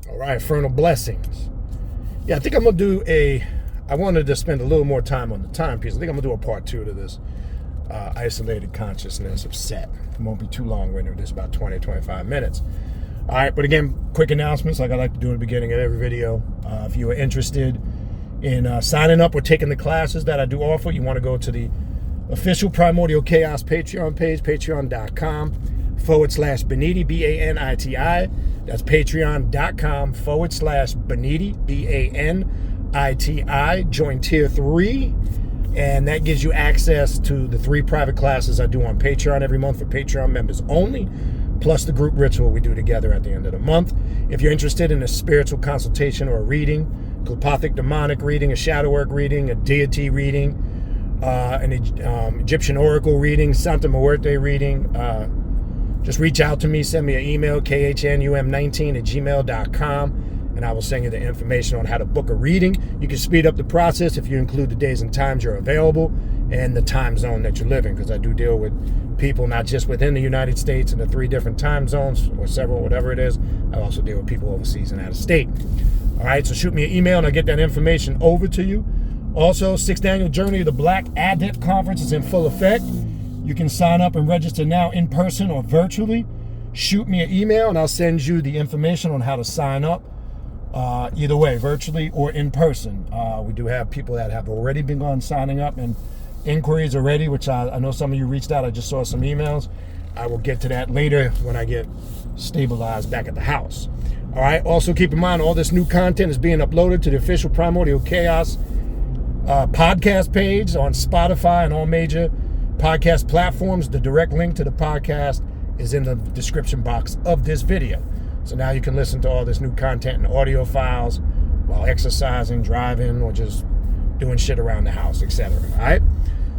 All right, Fernal Blessings. Yeah, I think I'm going to do I wanted to spend a little more time on the timepiece. I think I'm going to do a part 2 to this isolated consciousness of set. It won't be too long-winded. It's about 20, 25 minutes. All right, but again, quick announcements like I like to do in the beginning of every video. If you are interested in signing up or taking the classes that I do offer, you want to go to the official Primordial Chaos Patreon page, patreon.com/Baniti, Baniti. That's patreon.com/Baniti, Baniti. Join tier 3, and that gives you access to the 3 private classes I do on Patreon every month for Patreon members only, plus the group ritual we do together at the end of the month. If you're interested in a spiritual consultation or a reading, telepathic demonic reading, a shadow work reading, a deity reading, an Egyptian oracle reading, Santa Muerte reading, just reach out to me, send me an email, khnum19@gmail.com, and I will send you the information on how to book a reading. You can speed up the process if you include the days and times you're available and the time zone that you live in, because I do deal with people not just within the United States in the 3 different time zones, or several, whatever it is. I also deal with people overseas and out of state. All right, so shoot me an email and I'll get that information over to you. Also, 6th Annual Journey of the Black Adept Conference is in full effect. You can sign up and register now in person or virtually. Shoot me an email and I'll send you the information on how to sign up, either way, virtually or in person. We do have people that have already been on signing up and inquiries already, which I know some of you reached out. I just saw some emails. I will get to that later when I get stabilized back at the house. All right, also keep in mind all this new content is being uploaded to the official Primordial Chaos podcast page on Spotify and all major podcast platforms. The direct link to the podcast is in the description box of this video. So now you can listen to all this new content and audio files while exercising, driving, or just doing shit around the house, etc. All right?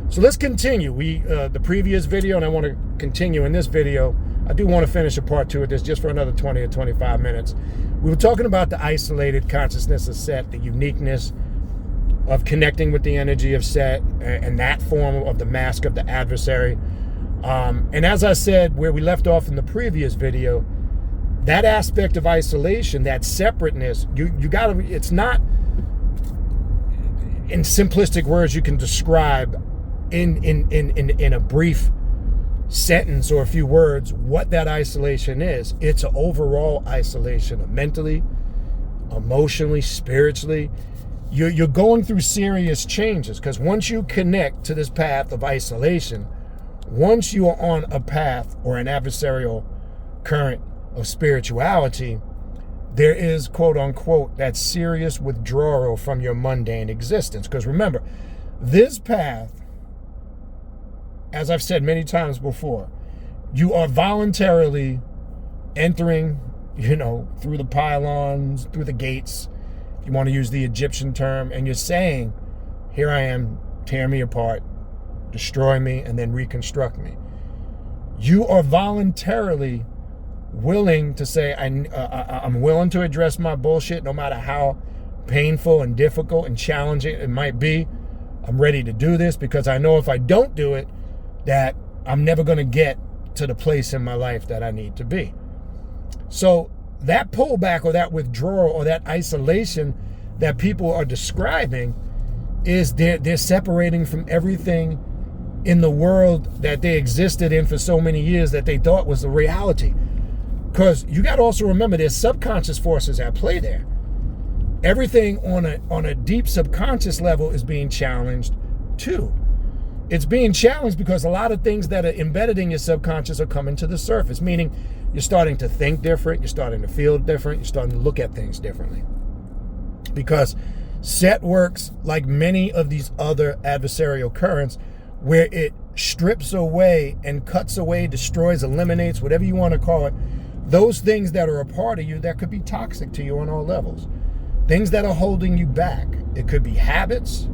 So let's continue. The previous video, and I want to continue in this video. I do want to finish a part 2 of this just for another 20 or 25 minutes. We were talking about the isolated consciousness of Set, the uniqueness of connecting with the energy of Set, and that form of the mask of the adversary. And as I said, where we left off in the previous video, that aspect of isolation, that separateness, you gotta, it's not in simplistic words you can describe in a brief sentence or a few words what that isolation is. It's an overall isolation of mentally, emotionally, spiritually. You're going through serious changes, because once you connect to this path of isolation, once you are on a path or an adversarial current of spirituality, there is, quote unquote, that serious withdrawal from your mundane existence. Because remember, this path, as I've said many times before, you are voluntarily entering, through the pylons, through the gates, you want to use the Egyptian term, and you're saying, here I am, tear me apart, destroy me, and then reconstruct me. You are voluntarily willing to say, I'm willing to address my bullshit no matter how painful and difficult and challenging it might be. I'm ready to do this, because I know if I don't do it, that I'm never going to get to the place in my life that I need to be. So that pullback or that withdrawal or that isolation that people are describing is they're separating from everything in the world that they existed in for so many years that they thought was the reality. Because you got to also remember there's subconscious forces at play there. Everything on a deep subconscious level is being challenged too. It's being challenged because a lot of things that are embedded in your subconscious are coming to the surface, meaning you're starting to think different, you're starting to feel different, you're starting to look at things differently. Because Set works like many of these other adversarial currents, where it strips away and cuts away, destroys, eliminates, whatever you want to call it, those things that are a part of you that could be toxic to you on all levels. Things that are holding you back. It could be habits,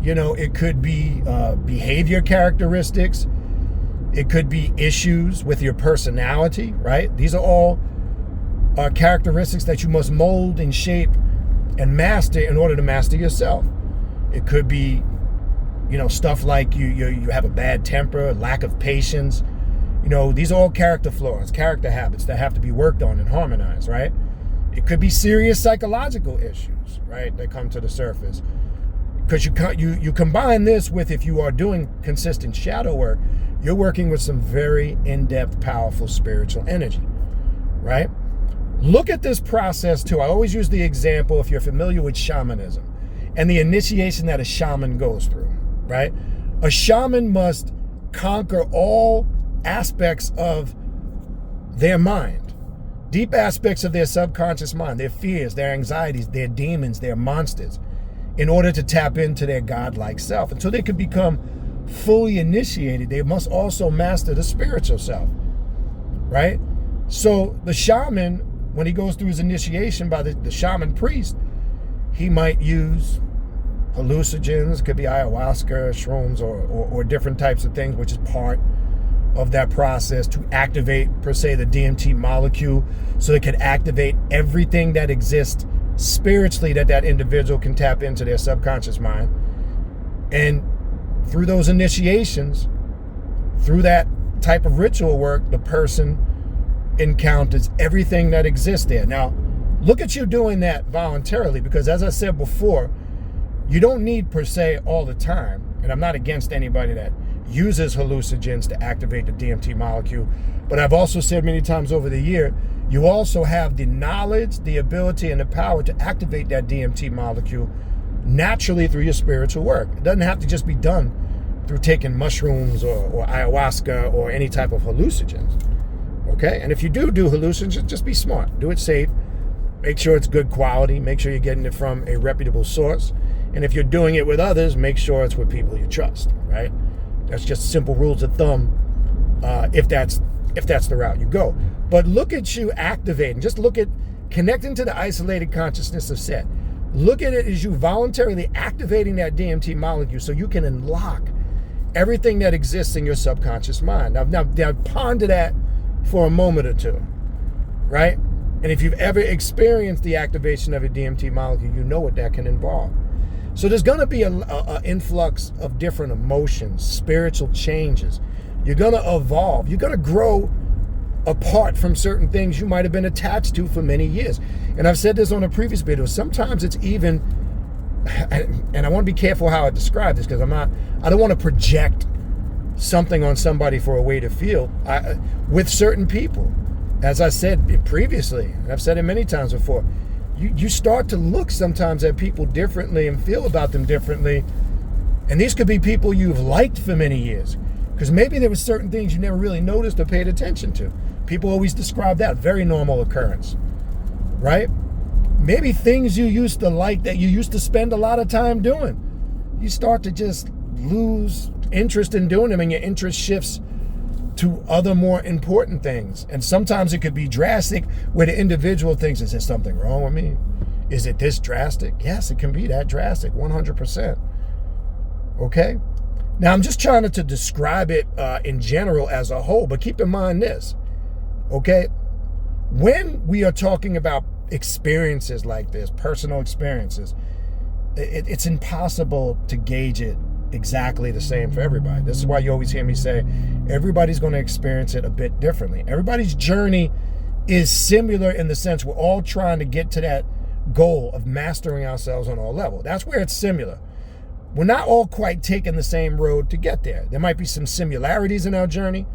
it could be behavior characteristics. It could be issues with your personality, right? These are all characteristics that you must mold and shape and master in order to master yourself. It could be, stuff like you have a bad temper, lack of patience. These are all character flaws, character habits that have to be worked on and harmonized, right? It could be serious psychological issues, right, that come to the surface. Because you combine this with, if you are doing consistent shadow work, you're working with some very in-depth, powerful spiritual energy, right? Look at this process too. I always use the example, if you're familiar with shamanism and the initiation that a shaman goes through, right? A shaman must conquer all aspects of their mind, deep aspects of their subconscious mind, their fears, their anxieties, their demons, their monsters, in order to tap into their godlike self. And so they could become fully initiated, they must also master the spiritual self, right? So the shaman, when he goes through his initiation by the shaman priest, he might use hallucinogens, could be ayahuasca, shrooms, or different types of things, which is part of that process to activate, per se, the DMT molecule, so it can activate everything that exists spiritually that individual can tap into their subconscious mind. And through those initiations, through that type of ritual work, the person encounters everything that exists there. Now, look at you doing that voluntarily, because as I said before, you don't need, per se, all the time, and I'm not against anybody that uses hallucinogens to activate the DMT molecule, but I've also said many times over the year, you also have the knowledge, the ability, and the power to activate that DMT molecule naturally through your spiritual work. It doesn't have to just be done through taking mushrooms or ayahuasca or any type of hallucinogens, okay? And if you do hallucinogens, just be smart. Do it safe. Make sure it's good quality. Make sure you're getting it from a reputable source. And if you're doing it with others, make sure it's with people you trust, right? That's just simple rules of thumb, if that's the route you go. But look at you activating. Just look at connecting to the isolated consciousness of Set. Look at it as you voluntarily activating that DMT molecule so you can unlock everything that exists in your subconscious mind. Now ponder that for a moment or two, right? And if you've ever experienced the activation of a DMT molecule, you know what that can involve. So there's going to be an influx of different emotions, spiritual changes. You're going to evolve. You're going to grow apart from certain things you might have been attached to for many years. And I've said this on a previous video. Sometimes it's even, and I want to be careful how I describe this, because I don't want to project something on somebody for a way to feel. With certain people, as I said previously, and I've said it many times before, you start to look sometimes at people differently and feel about them differently. And these could be people you've liked for many years, because maybe there were certain things you never really noticed or paid attention to. People always describe that, very normal occurrence, right? Maybe things you used to like that you used to spend a lot of time doing, you start to just lose interest in doing them, and your interest shifts to other more important things. And sometimes it could be drastic, where the individual thinks, is there something wrong with me? Is it this drastic? Yes, it can be that drastic, 100%. Okay? Now, I'm just trying to describe it in general as a whole, but keep in mind this, okay? When we are talking about experiences like this, personal experiences, it's impossible to gauge it exactly the same for everybody. This is why you always hear me say everybody's going to experience it a bit differently. Everybody's journey is similar in the sense we're all trying to get to that goal of mastering ourselves on all levels. That's where it's similar. We're not all quite taking the same road to get there. There might be some similarities in our journey,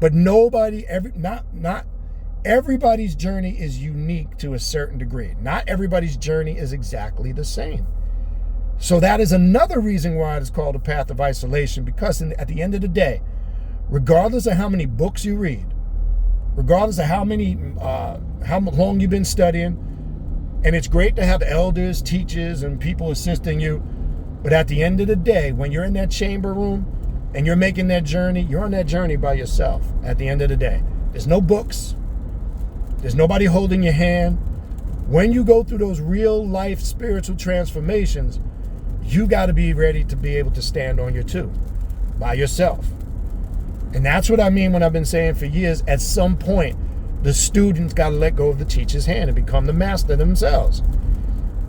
but not everybody's journey is unique to a certain degree. Not everybody's journey is exactly the same. So that is another reason why it is called a path of isolation, because at the end of the day, regardless of how many books you read, regardless of how long you've been studying, and it's great to have elders, teachers, and people assisting you, but at the end of the day, when you're in that chamber room and you're making that journey, you're on that journey by yourself at the end of the day. There's no books. There's nobody holding your hand. When you go through those real life spiritual transformations, you got to be ready to be able to stand on your two by yourself. And that's what I mean when I've been saying for years, at some point, the students got to let go of the teacher's hand and become the master themselves.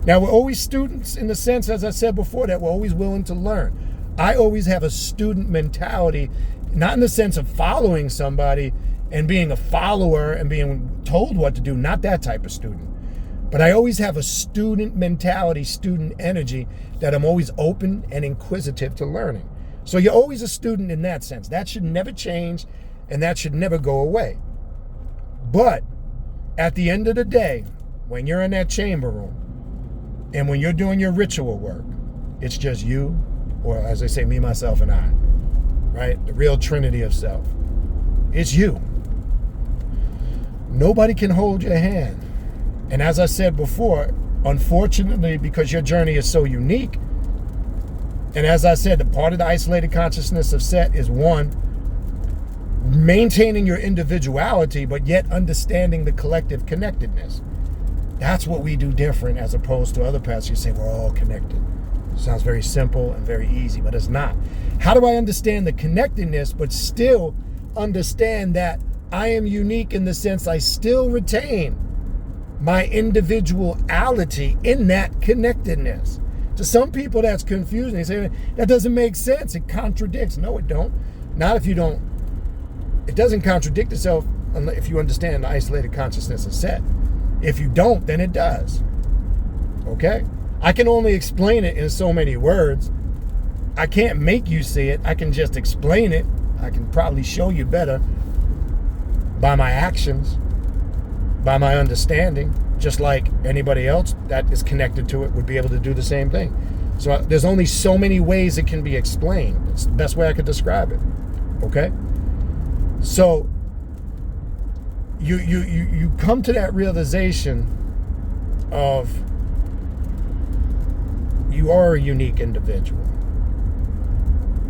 Now, we're always students in the sense, as I said before, that we're always willing to learn. I always have a student mentality, not in the sense of following somebody and being a follower and being told what to do, not that type of student. But I always have a student mentality, student energy, that I'm always open and inquisitive to learning. So you're always a student in that sense. That should never change, and that should never go away. But at the end of the day, when you're in that chamber room, and when you're doing your ritual work, it's just you, or as they say, me, myself, and I, right? The real trinity of self. It's you. Nobody can hold your hand. And as I said before, unfortunately, because your journey is so unique, and as I said, the part of the isolated consciousness of Set is one, maintaining your individuality, but yet understanding the collective connectedness. That's what we do different as opposed to other paths. You say we're all connected. Sounds very simple and very easy, but it's not. How do I understand the connectedness, but still understand that I am unique in the sense I still retain my individuality in that connectedness? To some people, that's confusing. They say, that doesn't make sense. It contradicts. No, it don't. Not if you don't. It doesn't contradict itself if you understand the isolated consciousness of Set. If you don't, then it does. Okay? I can only explain it in so many words. I can't make you see it. I can just explain it. I can probably show you better by my actions, by my understanding, just like anybody else that is connected to it would be able to do the same thing. So there's only so many ways it can be explained. It's the best way I could describe it. Okay? So you come to that realization of you are a unique individual.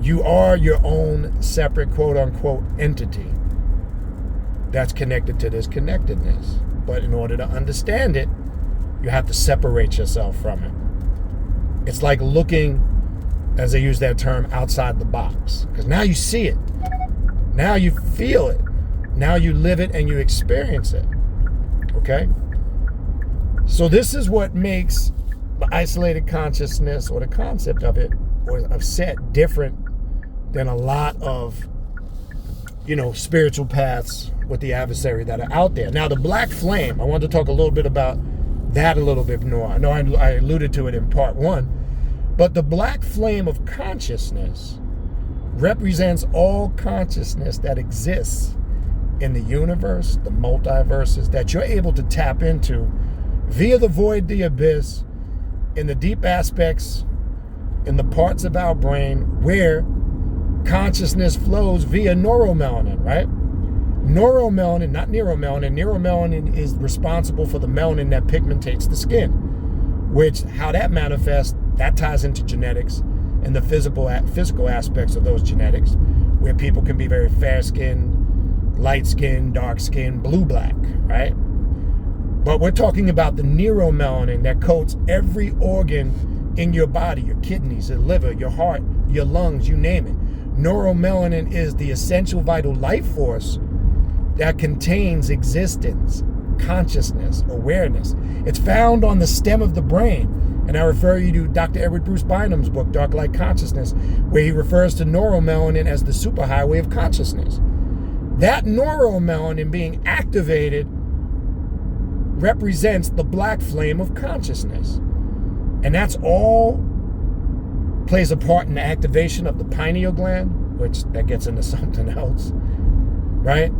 You are your own separate quote-unquote entity that's connected to this connectedness. But in order to understand it, you have to separate yourself from it. It's like looking, as they use that term, outside the box. Because now you see it. Now you feel it. Now you live it and you experience it. Okay? So this is what makes the isolated consciousness, or the concept of it, or of Set, different than a lot of, spiritual paths with the adversary that are out there. Now, the black flame, I wanted to talk a little bit about that a little bit more. I know I alluded to it in part 1, but the black flame of consciousness represents all consciousness that exists in the universe, the multiverses, that you're able to tap into via the void, the abyss, in the deep aspects, in the parts of our brain where consciousness flows via neuromelanin, right? Neuromelanin, not neuromelanin. Neuromelanin is responsible for the melanin that pigmentates the skin, which, how that manifests, that ties into genetics and the physical aspects of those genetics, where people can be very fair-skinned, light-skinned, dark-skinned, blue-black, right? But we're talking about the neuromelanin that coats every organ in your body, your kidneys, your liver, your heart, your lungs, you name it. Neuromelanin is the essential vital life force that contains existence, consciousness, awareness. It's found on the stem of the brain. And I refer you to Dr. Edward Bruce Bynum's book, Dark Light Consciousness, where he refers to neuromelanin as the superhighway of consciousness. That neuromelanin being activated represents the black flame of consciousness. And that's all plays a part in the activation of the pineal gland, which that gets into something else, right?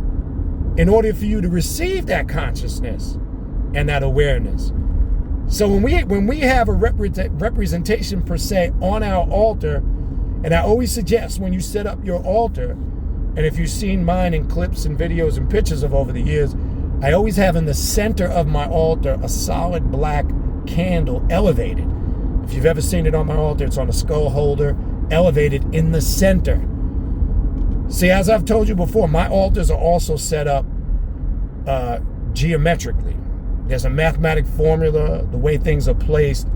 In order for you to receive that consciousness and that awareness. So when we have a representation per se on our altar, and I always suggest when you set up your altar, and if you've seen mine in clips and videos and pictures of over the years, I always have in the center of my altar a solid black candle elevated. If you've ever seen it on my altar, it's on a skull holder, elevated in the center. See, as I've told you before, my altars are also set up geometrically. There's a mathematic formula, the way things are placed.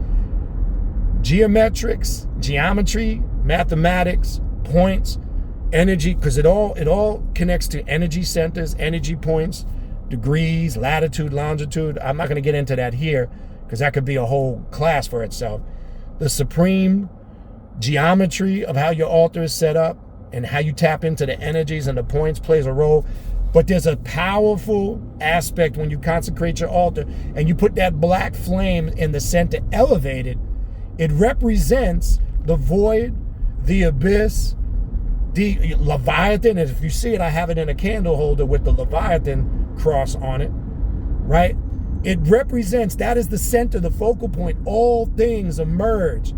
Geometry, mathematics, points, energy, because it all connects to energy centers, energy points, degrees, latitude, longitude. I'm not going to get into that here because that could be a whole class for itself. The supreme geometry of how your altar is set up and how you tap into the energies and the points plays a role. But there's a powerful aspect when you consecrate your altar and you put that black flame in the center elevated. It represents the void, the abyss, the Leviathan. And if you see it, I have it in a candle holder with the Leviathan cross on it, right? It represents, that is the center, the focal point. All things emerge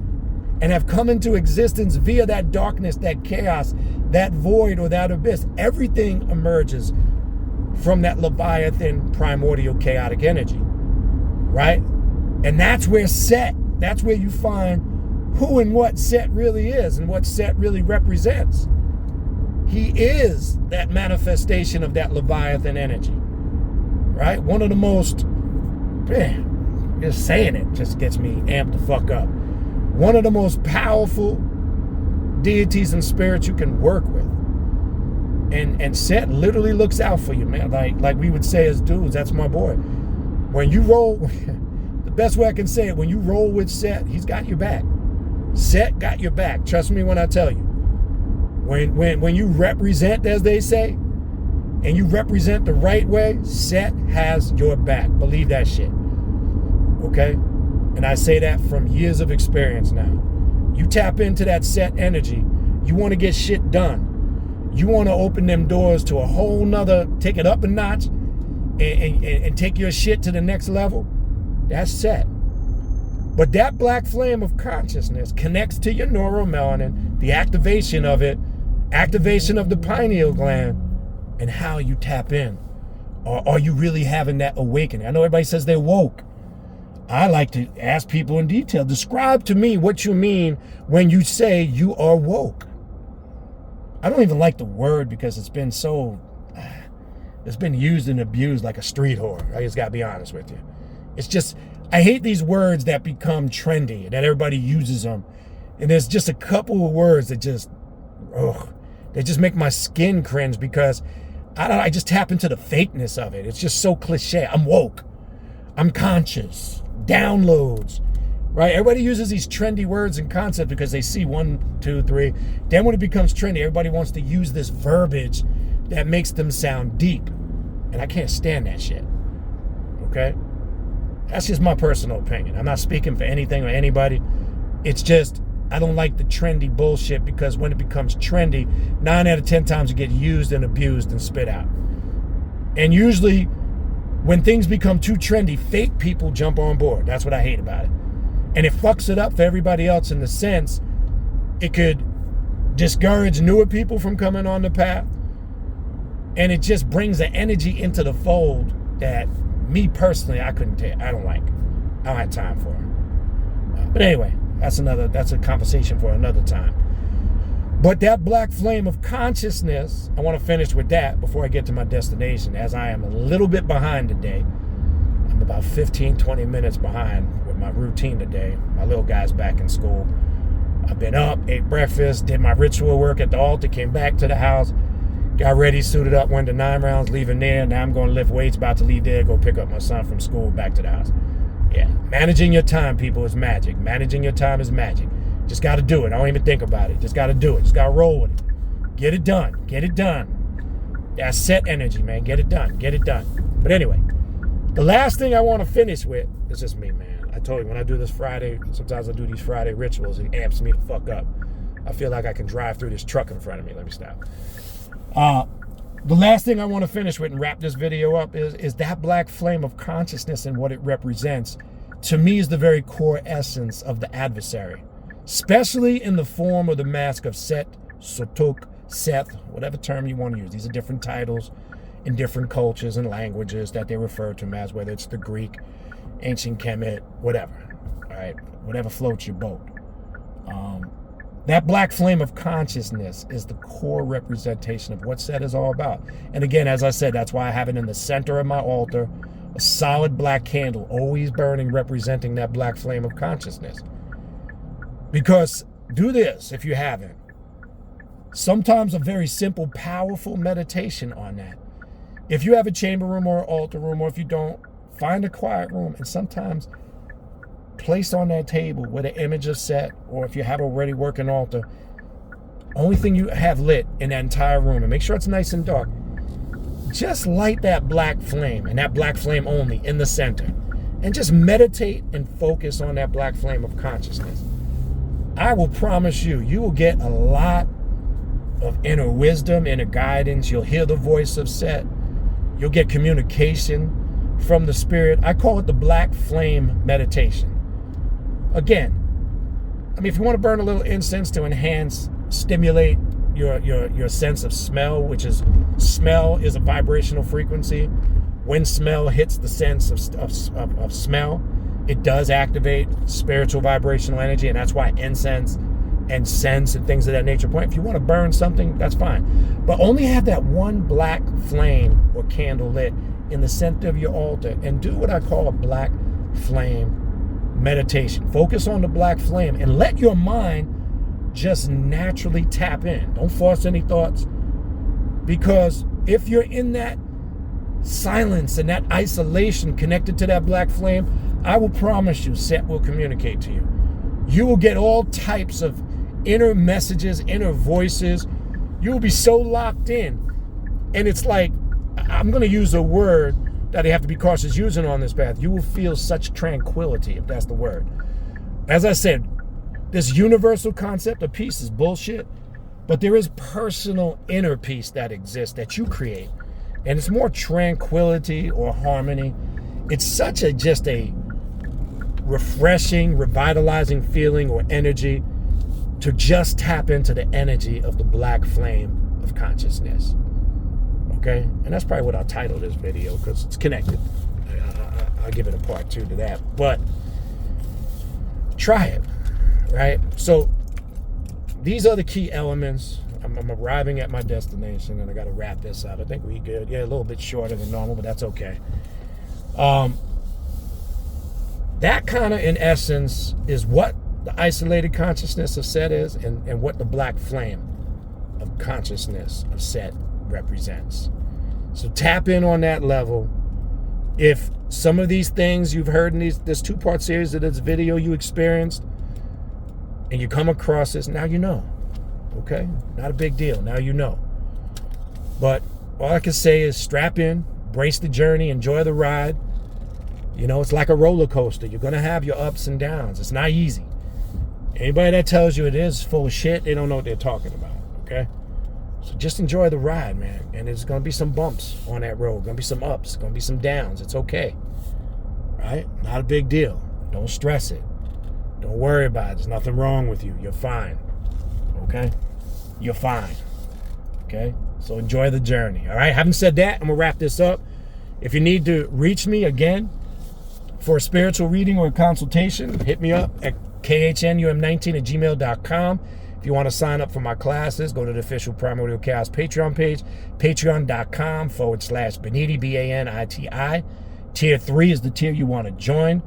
and have come into existence via that darkness, that chaos, that void or that abyss. Everything emerges from that Leviathan primordial chaotic energy, right? And that's where Set, that's where you find who and what Set really is and what Set really represents. He is that manifestation of that Leviathan energy, right? One of the most, just saying it just gets me amped the fuck up. One of the most powerful deities and spirits you can work with. And Set literally looks out for you, man. Like we would say as dudes, that's my boy. When you roll, the best way I can say it, when you roll with Set, he's got your back. Set got your back. Trust me when I tell you. When you represent, as they say, and you represent the right way, Set has your back. Believe that shit. Okay? And I say that from years of experience now. You tap into that Set energy, you want to get shit done. You want to open them doors to a whole nother, take it up a notch and take your shit to the next level. That's Set. But that black flame of consciousness connects to your neuromelanin, the activation of it, activation of the pineal gland, and how you tap in. Or are you really having that awakening? I know everybody says they're woke. I like to ask people in detail, describe to me what you mean when you say you are woke. I don't even like the word because it's been used and abused like a street whore. I just gotta be honest with you. It's just, I hate these words that become trendy, that everybody uses them. And there's just a couple of words that just, they just make my skin cringe because I just tap into the fakeness of it. It's just so cliche. I'm woke. I'm conscious. Downloads. Right? Everybody uses these trendy words and concepts because they see 1, 2, 3. Then when it becomes trendy, everybody wants to use this verbiage that makes them sound deep. And I can't stand that shit. Okay? That's just my personal opinion. I'm not speaking for anything or anybody. It's just, I don't like the trendy bullshit because when it becomes trendy, 9 out of 10 times you get used and abused and spit out. And usually, when things become too trendy, fake people jump on board. That's what I hate about it. And it fucks it up for everybody else in the sense it could discourage newer people from coming on the path. And it just brings an energy into the fold that me personally, I couldn't take. I don't like. I don't have time for it. But anyway, that's a conversation for another time. But that black flame of consciousness, I want to finish with that before I get to my destination, as I am a little bit behind today. I'm about 15, 20 minutes behind with my routine today. My little guy's back in school. I've been up, ate breakfast, did my ritual work at the altar, came back to the house, got ready, suited up, went to 9 rounds, leaving there. Now I'm going to lift weights, about to leave there, go pick up my son from school, back to the house. Yeah, managing your time, people, is magic. Managing your time is magic. Just got to do it. I don't even think about it. Just got to do it. Just got to roll with it. Get it done. Get it done. That's Set energy, man. Get it done. Get it done. But anyway, the last thing I want to finish with is just me, man. I told you, when I do this Friday, sometimes I do these Friday rituals, it amps me the fuck up. I feel like I can drive through this truck in front of me. Let me stop. The last thing I want to finish with and wrap this video up is that black flame of consciousness and what it represents, to me, is the very core essence of the adversary, especially in the form of the mask of Set, Sotuk, Seth, whatever term you want to use. These are different titles in different cultures and languages that they refer to him as, whether it's the Greek, ancient Kemet, whatever, all right, whatever floats your boat. That black flame of consciousness is the core representation of what Set is all about. And again, as I said, that's why I have it in the center of my altar, a solid black candle, always burning, representing that black flame of consciousness. Because, do this if you haven't. Sometimes a very simple, powerful meditation on that. If you have a chamber room or an altar room, or if you don't, find a quiet room and sometimes place on that table with an image of Set, or if you have already working altar, only thing you have lit in that entire room, and make sure it's nice and dark. just light that black flame, and that black flame only in the center, and just meditate and focus on that black flame of consciousness. I will promise you, you will get a lot of inner wisdom, inner guidance. You'll hear the voice of Set. You'll get communication from the spirit. I call it the black flame meditation. Again, I mean, if you want to burn a little incense to enhance, stimulate your sense of smell, which is, smell is a vibrational frequency. When smell hits the sense of smell, it does activate spiritual vibrational energy, and that's why incense and scents and things of that nature point. If you want to burn something, that's fine. But only have that one black flame or candle lit in the center of your altar, and do what I call a black flame meditation. Focus on the black flame and let your mind just naturally tap in. Don't force any thoughts, because if you're in that silence and that isolation connected to that black flame, I will promise you, Set will communicate to you. You will get all types of inner messages, inner voices. You will be so locked in. And it's like, I'm going to use a word that I have to be cautious using on this path. You will feel such tranquility, if that's the word. As I said, this universal concept of peace is bullshit, but there is personal inner peace that exists that you create. And it's more tranquility or harmony. It's such a just a refreshing, revitalizing feeling or energy to just tap into the energy of the black flame of consciousness. Okay? And that's probably what I'll title this video, because it's connected. I'll give it a part 2 to that. But try it, right? So these are the key elements. I'm arriving at my destination, and I got to wrap this up. I think we good. Yeah, a little bit shorter than normal, but that's okay. That kind of, in essence, is what the isolated consciousness of Set is, and what the black flame of consciousness of Set represents. So tap in on that level. If some of these things you've heard in this 2-part series of this video you experienced, and you come across this, now you know. Okay? Not a big deal. Now you know. But all I can say is strap in, brace the journey, enjoy the ride. You know, it's like a roller coaster. You're going to have your ups and downs. It's not easy. Anybody that tells you it is full of shit, they don't know what they're talking about. Okay? So just enjoy the ride, man. And there's going to be some bumps on that road. Going to be some ups. Going to be some downs. It's okay. Right? Not a big deal. Don't stress it. Don't worry about it. There's nothing wrong with you. You're fine. Okay? You're fine. Okay? So enjoy the journey. All right? Having said that, I'm going to wrap this up. If you need to reach me again for a spiritual reading or a consultation, hit me up at khnum19@gmail.com. If you want to sign up for my classes, go to the official Primordial Chaos Patreon page, patreon.com/Baniti, Baniti. Tier 3 is the tier you want to join.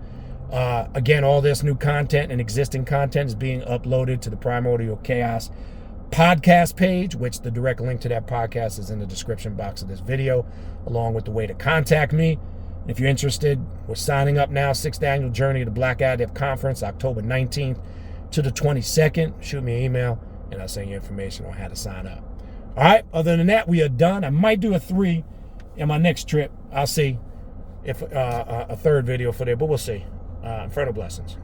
Again, all this new content and existing content is being uploaded to the Primordial Chaos podcast page, which the direct link to that podcast is in the description box of this video, along with the way to contact me. If you're interested, we're signing up now. 6th Annual Journey to the Black Adept Conference, October 19th to the 22nd. Shoot me an email, and I'll send you information on how to sign up. All right, other than that, we are done. I might do a 3 in my next trip. I'll see if a 3rd video for there, but we'll see. Infernal blessings.